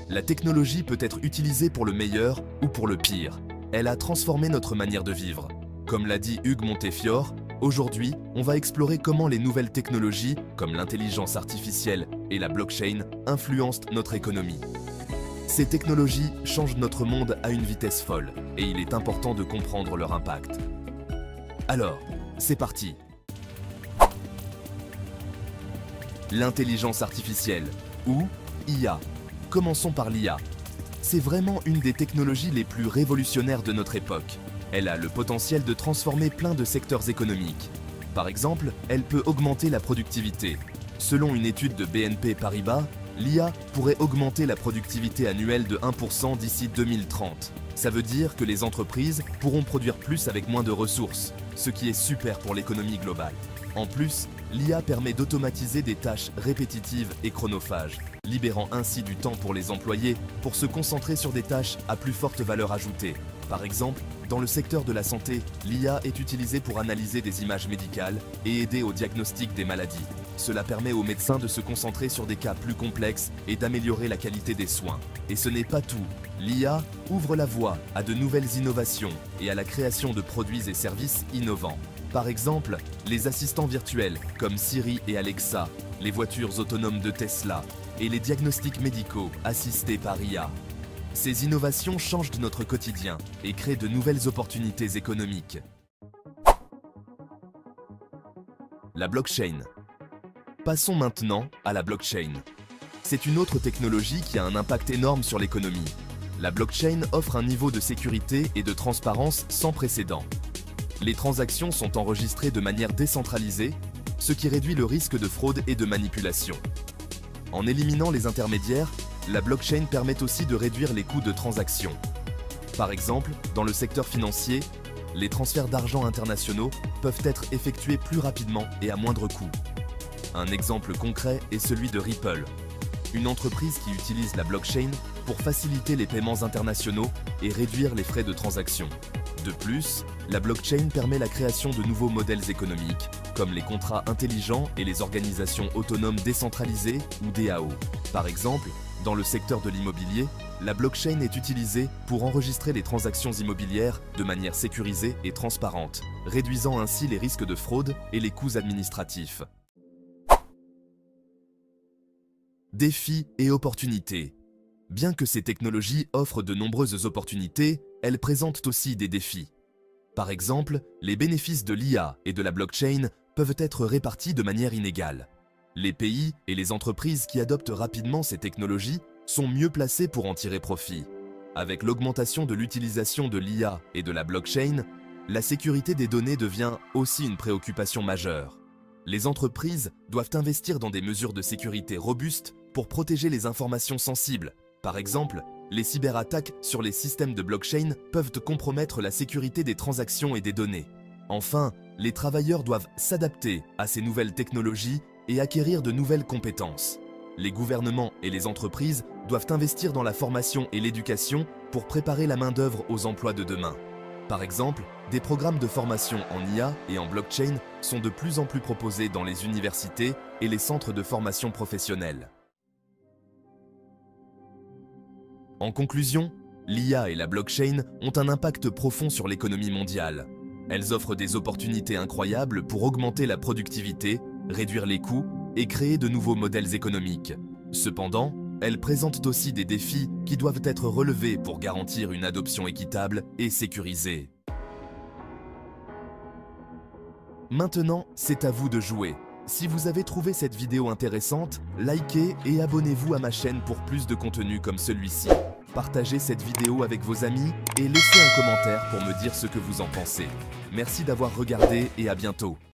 La technologie peut être utilisée pour le meilleur ou pour le pire. Elle a transformé notre manière de vivre. Comme l'a dit Hugues Montefiore, aujourd'hui, on va explorer comment les nouvelles technologies, comme l'intelligence artificielle et la blockchain, influencent notre économie. Ces technologies changent notre monde à une vitesse folle et il est important de comprendre leur impact. Alors, c'est parti! L'intelligence artificielle, ou IA. Commençons par l'IA. C'est vraiment une des technologies les plus révolutionnaires de notre époque. Elle a le potentiel de transformer plein de secteurs économiques. Par exemple, elle peut augmenter la productivité. Selon une étude de BNP Paribas, l'IA pourrait augmenter la productivité annuelle de 1% d'ici 2030. Ça veut dire que les entreprises pourront produire plus avec moins de ressources, ce qui est super pour l'économie globale. En plus, l'IA permet d'automatiser des tâches répétitives et chronophages, libérant ainsi du temps pour les employés pour se concentrer sur des tâches à plus forte valeur ajoutée. Par exemple, dans le secteur de la santé, l'IA est utilisée pour analyser des images médicales et aider au diagnostic des maladies. Cela permet aux médecins de se concentrer sur des cas plus complexes et d'améliorer la qualité des soins. Et ce n'est pas tout. L'IA ouvre la voie à de nouvelles innovations et à la création de produits et services innovants. Par exemple, les assistants virtuels comme Siri et Alexa, les voitures autonomes de Tesla et les diagnostics médicaux assistés par IA. Ces innovations changent notre quotidien et créent de nouvelles opportunités économiques. La blockchain. Passons maintenant à la blockchain. C'est une autre technologie qui a un impact énorme sur l'économie. La blockchain offre un niveau de sécurité et de transparence sans précédent. Les transactions sont enregistrées de manière décentralisée, ce qui réduit le risque de fraude et de manipulation. En éliminant les intermédiaires, la blockchain permet aussi de réduire les coûts de transaction. Par exemple, dans le secteur financier, les transferts d'argent internationaux peuvent être effectués plus rapidement et à moindre coût. Un exemple concret est celui de Ripple, une entreprise qui utilise la blockchain pour faciliter les paiements internationaux et réduire les frais de transaction. De plus, la blockchain permet la création de nouveaux modèles économiques, comme les contrats intelligents et les organisations autonomes décentralisées ou DAO. Par exemple, dans le secteur de l'immobilier, la blockchain est utilisée pour enregistrer les transactions immobilières de manière sécurisée et transparente, réduisant ainsi les risques de fraude et les coûts administratifs. Défis et opportunités. Bien que ces technologies offrent de nombreuses opportunités, elles présentent aussi des défis. Par exemple, les bénéfices de l'IA et de la blockchain peuvent être répartis de manière inégale. Les pays et les entreprises qui adoptent rapidement ces technologies sont mieux placés pour en tirer profit. Avec l'augmentation de l'utilisation de l'IA et de la blockchain, la sécurité des données devient aussi une préoccupation majeure. Les entreprises doivent investir dans des mesures de sécurité robustes pour protéger les informations sensibles. Par exemple, les cyberattaques sur les systèmes de blockchain peuvent compromettre la sécurité des transactions et des données. Enfin, les travailleurs doivent s'adapter à ces nouvelles technologies et acquérir de nouvelles compétences. Les gouvernements et les entreprises doivent investir dans la formation et l'éducation pour préparer la main-d'œuvre aux emplois de demain. Par exemple, des programmes de formation en IA et en blockchain sont de plus en plus proposés dans les universités et les centres de formation professionnelle. En conclusion, l'IA et la blockchain ont un impact profond sur l'économie mondiale. Elles offrent des opportunités incroyables pour augmenter la productivité, réduire les coûts et créer de nouveaux modèles économiques. Cependant, elles présentent aussi des défis qui doivent être relevés pour garantir une adoption équitable et sécurisée. Maintenant, c'est à vous de jouer. Si vous avez trouvé cette vidéo intéressante, likez et abonnez-vous à ma chaîne pour plus de contenu comme celui-ci. Partagez cette vidéo avec vos amis et laissez un commentaire pour me dire ce que vous en pensez. Merci d'avoir regardé et à bientôt.